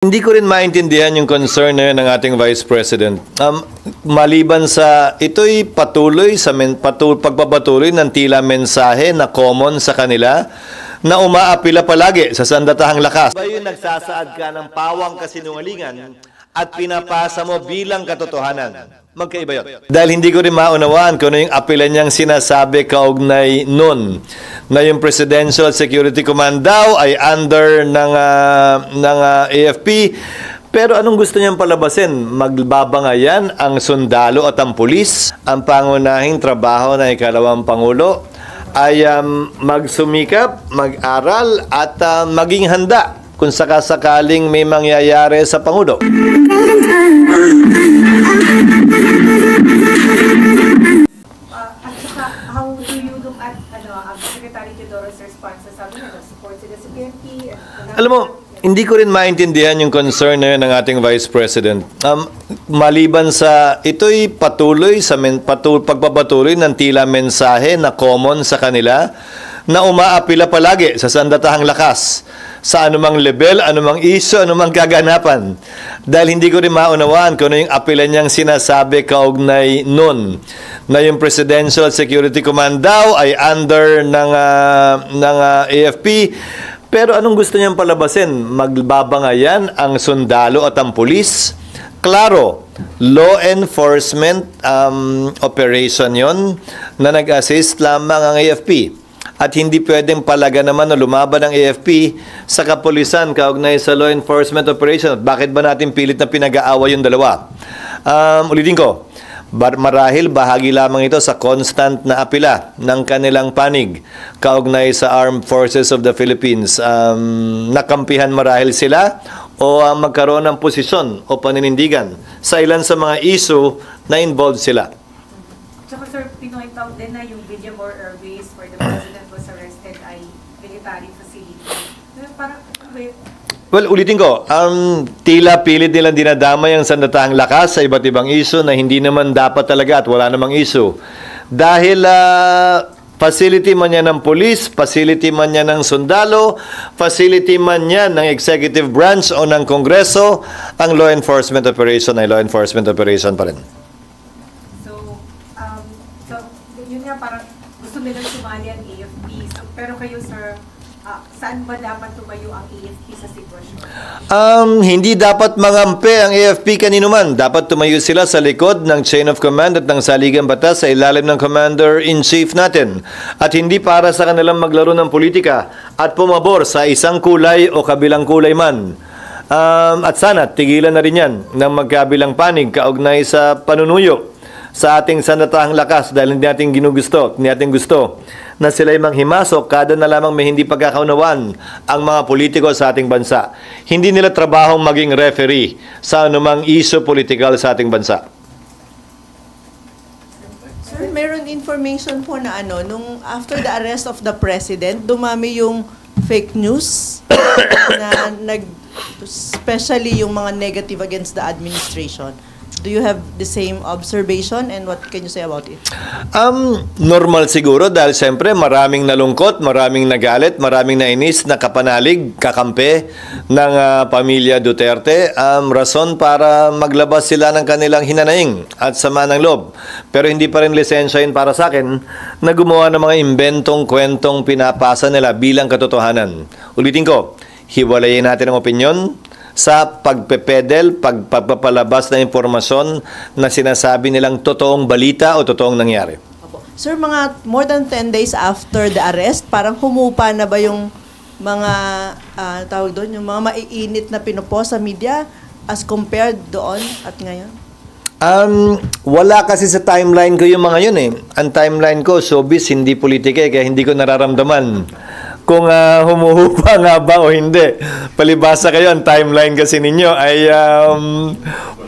Hindi ko rin maintindihan yung concern na yun ng ating Vice President. Maliban sa ito'y patuloy sa pagpapatuloy ng tila mensahe na common sa kanila na umaapila palagi sa sandatahang lakas. Ba yung nagsasaad ka ng pawang kasinungalingan at pinapasa mo bilang katotohanan? Magkaiba yun. Dahil hindi ko rin maunawaan kung ano yung apela niyang sinasabi kaugnay nun na yung Presidential Security Command daw ay under ng AFP. Pero anong gusto niyang palabasin? Magbabangayan ang sundalo at ang pulis. Ang pangunahing trabaho ng ikalawang Pangulo ay magsumikap, mag-aral at maging handa kung sakasakaling may mangyayari sa Pangulo. How do you look at Secretary Teodoro's response? Sabi niya, support sila sa PNP. Alam mo, hindi ko rin maintindihan yung concern na yun ng ating Vice President. Maliban sa ito'y patuloy sa pagpapatuloy ng tila mensahe na common sa kanila na umaapila palagi sa sandatahang lakas sa anumang level, anumang issue, anumang kaganapan. Dahil hindi ko rin maunawaan kung ano yung apela niyang sinasabi kaugnay nun na yung Presidential Security Command daw ay under ng AFP. Pero anong gusto niyang palabasin? Magbabangayan ang sundalo at ang pulis? Klaro, law enforcement operation yon na nag-assist lamang ang AFP. At hindi pwedeng palaga naman na lumaban ng AFP sa kapulisan kaugnay sa law enforcement operation. Bakit ba natin pilit na pinag-aaway yung dalawa? Ulitin ko, marahil bahagi lamang ito sa constant na apila ng kanilang panig kaugnay sa Armed Forces of the Philippines. Nakampihan marahil sila o magkaroon ng posisyon o paninindigan sa ilan sa mga issue na involved sila. Tsaka sir, pinoint out din na yung Villamor Airways where the President was arrested ay military facility. Parang, well, ulitin ko, tila pilit nilang dinadamay ang sandatahang lakas sa iba't ibang issue na hindi naman dapat talaga at wala namang issue. Dahil facility man yan ng police, facility man yan ng sundalo, facility man yan ng executive branch o ng kongreso, ang law enforcement operation ay law enforcement operation pa rin. Yun nga, parang gusto nilang sumali ang AFP. Pero kayo, sir, saan ba dapat tumayo ang AFP sa sitwasyon? Hindi dapat mangampi ang AFP kanino man. Dapat tumayo sila sa likod ng chain of command at ng saligang batas sa ilalim ng Commander-in-Chief natin. At hindi para sa kanilang maglaro ng politika at pumabor sa isang kulay o kabilang kulay man. At sana, tigilan na rin yan ng magkabilang panig kaugnay sa panunuyo sa ating sandatahang lakas dahil hindi natin ginugusto, hindi natin gusto na sila'y manghimasok kada na lamang may hindi pagkakaunawaan ang mga politiko sa ating bansa. Hindi nila trabahong maging referee sa anumang issue political sa ating bansa. Sir, meron information po na nung after the arrest of the President, dumami yung fake news na especially yung mga negative against the administration. Do you have the same observation and what can you say about it? Normal siguro dahil siyempre maraming nalungkot, maraming nagalit, maraming nainis, nakapanalig, kakampi ng pamilya Duterte. Rason para maglabas sila ng kanilang hinanaing at sama ng loob. Pero hindi pa rin lisensya yun para sa akin na gumawa ng mga inventong kwentong pinapasa nila bilang katotohanan. Ulitin ko, hiwalayin natin ang opinyon sa pagpepedel, pagpapalabas na impormasyon na sinasabi nilang totoong balita o totoong nangyari. Sir, mga more than 10 days after the arrest, parang humupa na ba yung mga tawag doon, yung mga maiinit na pinupost sa media as compared doon at ngayon? Wala kasi sa timeline ko yung mga yun eh. Ang timeline ko, showbiz, hindi politika kaya hindi ko nararamdaman kung humuhupa nga ba o hindi. Palibasa kayo, ang timeline kasi ninyo ay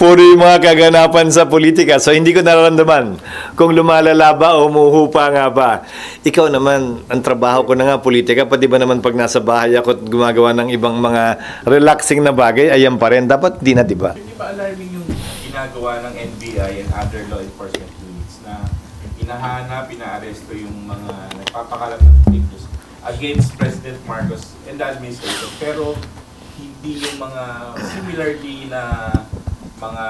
puro yung mga kaganapan sa politika. So, hindi ko nararamdaman kung lumalala ba o humuhupa nga ba. Ikaw naman, ang trabaho ko na nga politika, pati ba naman pag nasa bahay ako at gumagawa ng ibang mga relaxing na bagay, ayan pa rin. Dapat di na, di ba? Hindi ba alarming yung ginagawa ng NBI and other law enforcement units na hinahanap, pinaaresto yung mga nagpapakalat ng fake news against President Marcos and the administration, pero di yung mga similarly na mga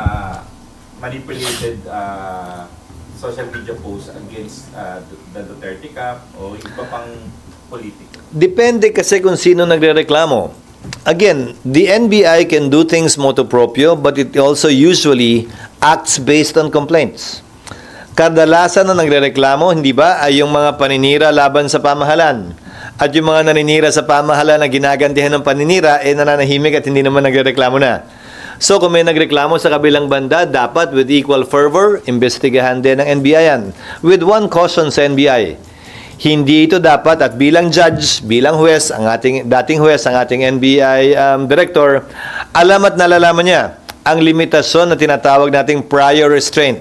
manipulated social media posts against the Duterte Cap o iba pang politiko? Depende kasi kung sino nagrereklamo. Again, the NBI can do things motu proprio, but it also usually acts based on complaints. Kadalasan na nagrereklamo, hindi ba, ay yung mga paninira laban sa pamahalan. At yung mga naninira sa pamahalan na ginagantihan ng paninira, nananahimik at hindi naman nagrereklamo na. So kung may nagreklamo sa kabilang banda, dapat with equal fervor, imbestigahan din ng NBI yan. With one caution sa NBI, hindi ito dapat, at bilang judge, bilang huwes, ang dating huwes, ang ating NBI director, alam at nalalaman niya ang limitasyon na tinatawag nating prior restraint.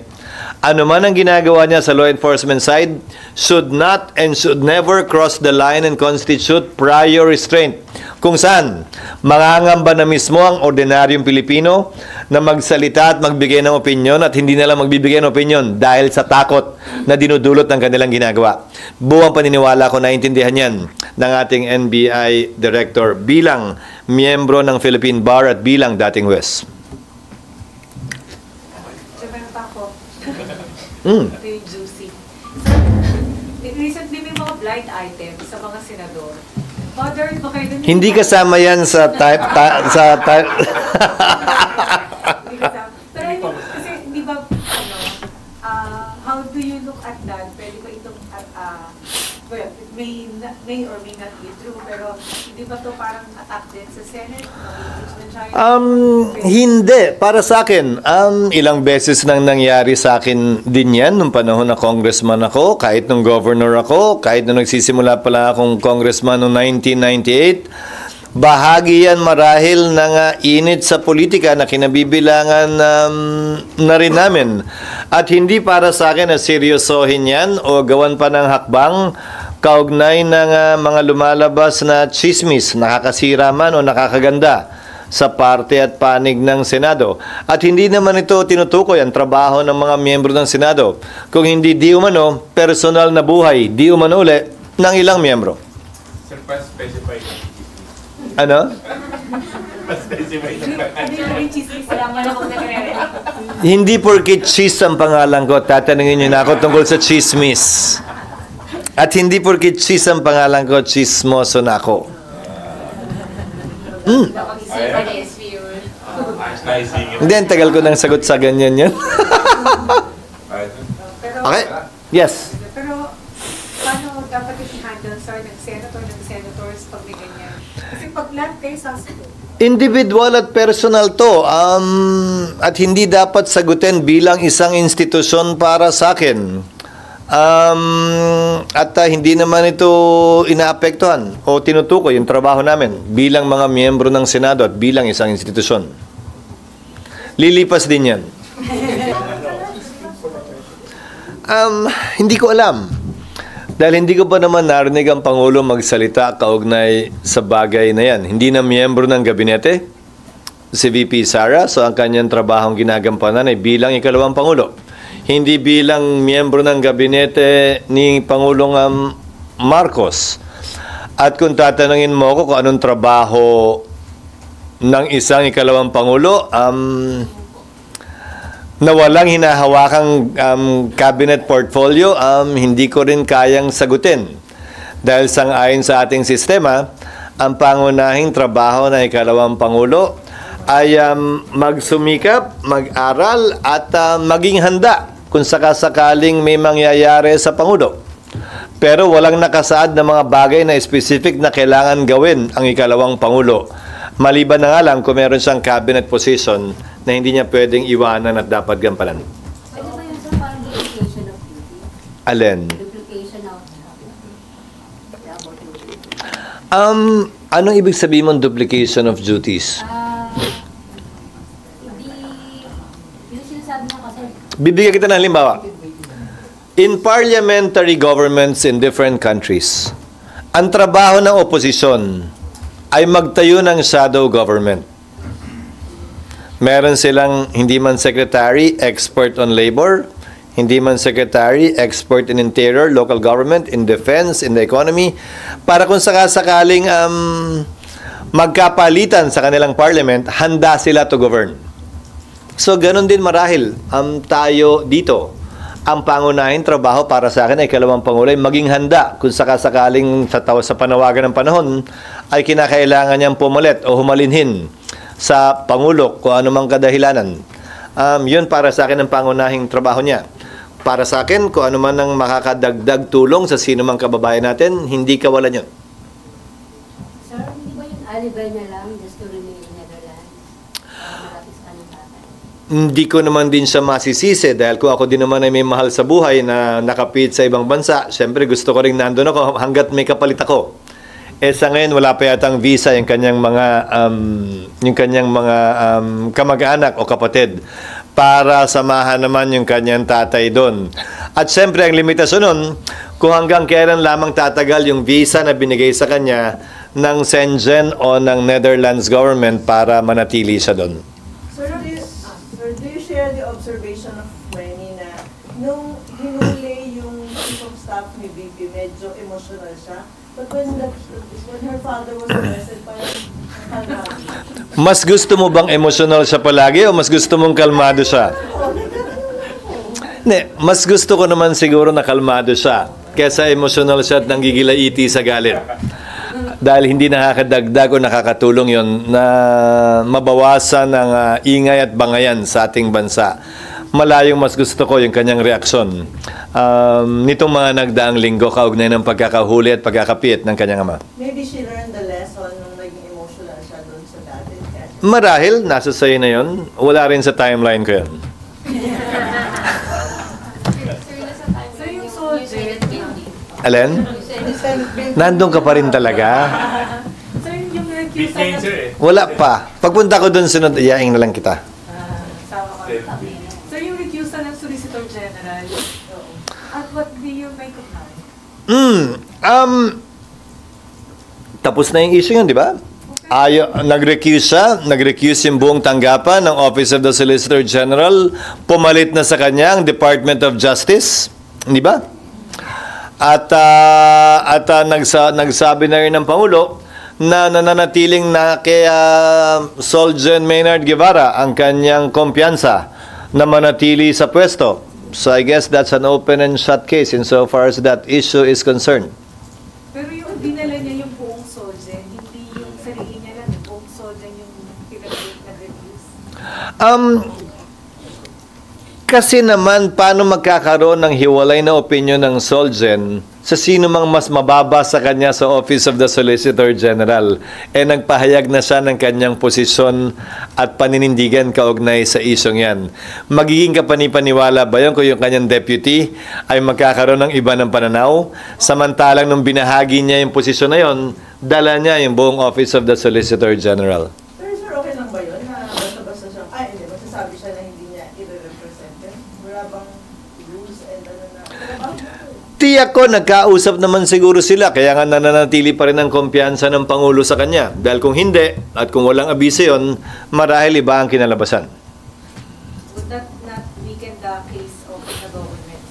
Ano man ang ginagawa niya sa law enforcement side, should not and should never cross the line and constitute prior restraint. Kung saan, mangangamba na mismo ang ordinaryong Pilipino na magsalita at magbigay ng opinyon at hindi nila magbibigay ng opinyon dahil sa takot na dinudulot ng kanilang ginagawa. Buwang paniniwala ko naintindihan yan ng ating NBI Director bilang miyembro ng Philippine Bar at bilang dating huwes. Meron pa ako. Mm. Ito yung juicy. Recently may mga blind items sa mga senador. Bothered ba kayo dun? Hindi kasama yan sa type. Hindi kasama. Pero I mean, kasi di ba, how do you look at that? Pwede ba itong, well, it may or may not be true, pero hindi ba to parang attack din sa Senate? Hindi. Para sa akin, ilang beses nang nangyari sa akin din yan nung panahon na congressman ako, kahit nung governor ako, kahit nung nagsisimula pala akong congressman noong 1998. Bahagi yan marahil ng init sa politika na kinabibilangan na rin namin. At hindi para sa akin na seryosohin yan o gawan pa ng hakbang kaugnay ng mga lumalabas na chismis, nakakasira man o nakakaganda sa parte at panig ng Senado. At hindi naman ito tinutukoy ang trabaho ng mga miyembro ng Senado. Kung hindi di umano, personal na buhay, di umano uli ng ilang miyembro. Sir, pa-specify ka. Ano? Pa-specify ka. Ano yung chismis? Salamat ako nagre-react. Hindi porkit cheese ang pangalan ko, tatanungin niyo na ako tungkol sa chismis. At hindi porkit cheese ang pangalan ko, chismoso na ako. Hindi, ang tagal ko nang sagot sa ganyan yan. Okay? Yes. Pero, paano dapat i-handle, sir, ng senators pag may ganyan? Kasi pag lahat kayo sasagot. Individual at personal to. At hindi dapat sagutin bilang isang institusyon para sa akin. At hindi naman ito inaapektuhan o tinutukoy yung trabaho namin bilang mga miyembro ng Senado at bilang isang institusyon. Lilipas din yan. Hindi ko alam. Dahil hindi ko pa naman narinig ang Pangulo magsalita kaugnay sa bagay na yan. Hindi na miyembro ng gabinete si VP Sara, so ang kanyang trabahong ginagampanan ay bilang ikalawang Pangulo. Hindi bilang miyembro ng gabinete ni Pangulong Marcos. At kung tatanungin mo ako kung anong trabaho ng isang ikalawang Pangulo, na walang hinahawakang cabinet portfolio, hindi ko rin kayang sagutin. Dahil sang-ayon sa ating sistema, ang pangunahing trabaho ng ikalawang Pangulo ay magsumikap, mag-aral at maging handa kung sakasakaling may mangyayari sa Pangulo. Pero walang nakasaad na mga bagay na specific na kailangan gawin ang ikalawang Pangulo. Maliban na nga lang kung meron siyang cabinet position na hindi niya pwedeng iwanan at dapat gampanan. Pwede ba yun sa parang duplication of duty? Alin? Duplication of Anong ibig sabihin mong duplication of duties? Hindi, yung sinasabi niya kasi, Bibigyan kita ng halimbawa. In parliamentary governments in different countries, ang trabaho ng oposisyon ay magtayo ng shadow government. Meron silang hindi man secretary, expert on labor, hindi man secretary, expert in interior, local government, in defense, in the economy, para kung sakasakaling magkapalitan sa kanilang parliament, handa sila to govern. So, ganun din marahil tayo dito. Ang pangunahing trabaho para sa akin ay kalawang Pangulo ay maging handa kung sakasakaling sa panawagan ng panahon ay kinakailangan niyang pumalit o humalinhin sa Pangulo kung anumang kadahilanan. Yun para sa akin ang pangunahing trabaho niya. Para sa akin, kung ano man ang makakadagdag tulong sa sino mang kababayan natin, hindi kawalan yun. Sir, hindi ba yung alibi niya lang just to remain in Netherlands? Malapit sa kanyang tatay. Hindi ko naman din siya masisisi dahil kung ako din naman ay may mahal sa buhay na nakapit sa ibang bansa, syempre gusto ko rin nandun ako hanggat may kapalit ako. Sa ngayon wala pa yatang visa yung kanyang mga kamag-anak o kapatid para samahan naman yung kanyang tatay doon. At syempre ang limitasyon nun, kung hanggang kailan lamang tatagal yung visa na binigay sa kanya ng Schengen o ng Netherlands government para manatili siya doon. Sir, do you share the observation of many na nung hinuli yung chief of staff ni VP, medyo emotional siya? But when her father was arrested, parang kalmado. Mas gusto mo bang emotional siya palagi o mas gusto mong kalmado siya? Mas gusto ko naman siguro na kalmado siya kesa emotional siya at nanggigilait sa galit. Dahil hindi nakakadagdag o nakakatulong yon na mabawasan ang ingay at bangayan sa ating bansa. Malayong mas gusto ko yung kanyang reaksyon nitong mga nagdaang linggo kaugnay ng pagkakahuli at pagkakapit ng kanyang ama. Maybe she learned the lesson nung naging emotional siya doon sa dati. Marahil, nasa sayo na yon. Wala rin sa timeline ko yun. So yung soldier, Alin? Nandun ka pa rin talaga? so yung Beat recusal changer eh. Wala pa. Pagpunta ko dun, sunod, iyaing na lang kita. sama ko. So yung recusal ng Solicitor General, at what do you make of now? Tapos na yung issue yun, di ba? Nag-recuse yung buong tanggapan ng Office of the Solicitor General. Pumalit na sa kanya ang Department of Justice. Di ba? At nagsabi na rin ng Pangulo na nananatiling na kay Solgen Maynard Guevara ang kanyang kumpiyansa na manatili sa pwesto. So I guess that's an open and shut case insofar as that issue is concerned. Pero yung dinala niya yung buong Solgen, hindi yung sarili niya lang, yung buong Solgen yung nag-refuse. Kasi naman, paano magkakaroon ng hiwalay na opinion ng Solgen sa sino mang mas mababa sa kanya sa Office of the Solicitor General? Nagpahayag na siya ng kanyang posisyon at paninindigan kaugnay sa isyong yan. Magiging kapanipaniwala ba yun kung yung kanyang deputy ay magkakaroon ng iba ng pananaw? Samantalang nung binahagi niya yung posisyon na yun, dala niya yung buong Office of the Solicitor General. Pero sir, okay lang ba yun? Na basta-basta siya, hindi, masasabi siya na hindi niya i-represent. Wala bang rules and Tiyak ko, nagkausap naman siguro sila, kaya nga nananatili pa rin ang kumpiyansa ng Pangulo sa kanya. Dahil kung hindi, at kung walang abiso yun, marahil iba ang kinalabasan. Would that not weaken the case of the government?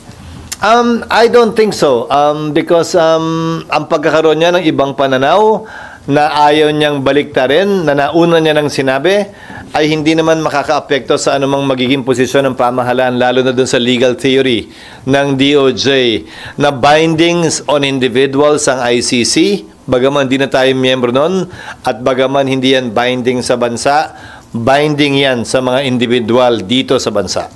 I don't think so. Because ang pagkakaroon niya ng ibang pananaw na ayaw niyang baliktarin, na nauna niya nang sinabi, ay hindi naman makakaapekto sa anumang magiging posisyon ng pamahalaan, lalo na dun sa legal theory ng DOJ na bindings on individuals ang ICC, bagaman hindi na tayo miyembro nun, at bagaman hindi yan binding sa bansa, binding yan sa mga individual dito sa bansa.